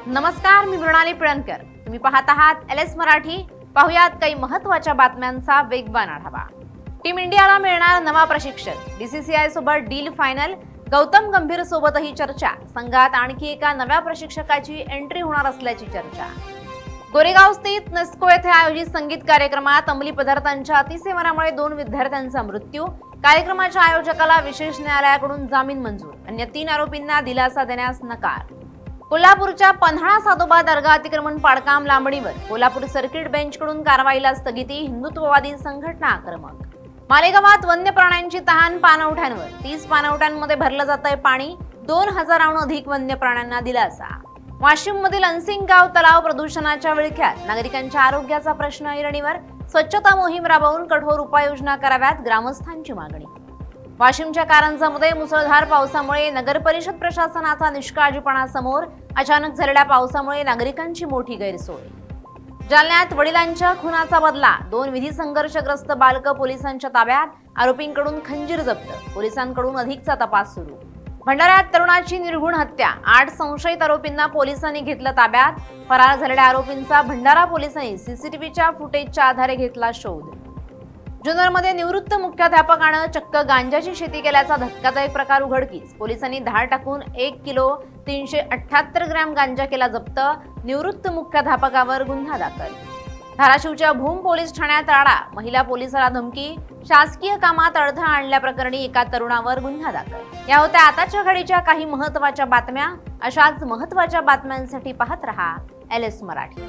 नमस्कार, मी मृणाली पिळणकर. तुम्ही पाहत आहात LS मराठी. पाहुयात काही महत्त्वाच्या बातम्यांचा वेगवान आढावा. टीम इंडियाला मिळणार नवा प्रशिक्षक, BCCI सोबत डील फायनल, गौतम गंभीर सोबतही चर्चा. संघात आणखी एका नव्या प्रशिक्षकाची एंट्री होणार असल्याची चर्चा. गोरेगाव स्थित नेस्को येथे आयोजित संगीत कार्यक्रमात अंमली पदार्थांच्या अतिसेवनामुळे 2 विद्यार्थ्यांचा मृत्यू. कार्यक्रमाच्या आयोजकाला विशेष न्यायालयाकडून जामीन मंजूर. अन्य 3 आरोपींना दिलासा देण्यास नकार. कोल्हापूरच्या पन्हाळा साधोबा दर्गा अतिक्रमण पाडकाम लांबणीवर कोल्हापूर सर्किट बेंचकडून कारवाईला स्थगिती. हिंदुत्ववादी संघटना आक्रमक. मालेगावात वन्य प्राण्यांची तहान, पाणवठ्यांवर 30 पाणवठ्यांमध्ये भरलं जातंय पाणी. 2000हून अधिक वन्य प्राण्यांना दिलासा. वाशिम मधील अनसिंगगाव तलाव प्रदूषणाच्या विळख्यात, नागरिकांच्या आरोग्याचा प्रश्न ऐरणीवर. स्वच्छता मोहीम राबवून कठोर उपाययोजना कराव्यात, ग्रामस्थांची मागणी. वाशिमच्या कारंजामध्ये मुसळधार पावसामुळे नगर परिषद प्रशासनाचा निष्काळजीपणा समोर. अचानक झालेल्या पावसामुळे नागरिकांची मोठी गैरसोय. जालन्यात वडिलांच्या खुनाचा बदला, 2 विधी संघर्षग्रस्त बालकं पोलिसांच्या ताब्यात. आरोपींकडून खंजीर जप्त, पोलिसांकडून अधिकचा तपास सुरू. भंडाऱ्यात तरुणाची निर्घुण हत्या, 8 संशयित आरोपींना पोलिसांनी घेतलं ताब्यात. फरार झालेल्या आरोपींचा भंडारा पोलिसांनी CCTVच्या फुटेजच्या आधारे घेतला शोध. जुन्नरमध्ये निवृत्त मुख्याध्यापकानं चक्क गांजाची शेती केल्याचा धक्कादायक प्रकार उघडकीस. पोलिसांनी धाड टाकून 1 किलो 378 ग्रॅम गांजा केला जप्त. निवृत्त मुख्याध्यापकावर गुन्हा दाखल. धाराशिवच्या भूम पोलीस ठाण्यात राडा, महिला पोलिसाला धमकी. शासकीय कामात अडथळा आणल्याप्रकरणी एका तरुणावर गुन्हा दाखल. या होत्या आताच्या घडीच्या काही महत्त्वाच्या बातम्या. अशाच महत्त्वाच्या बातम्यांसाठी पाहत रहा LS मराठी.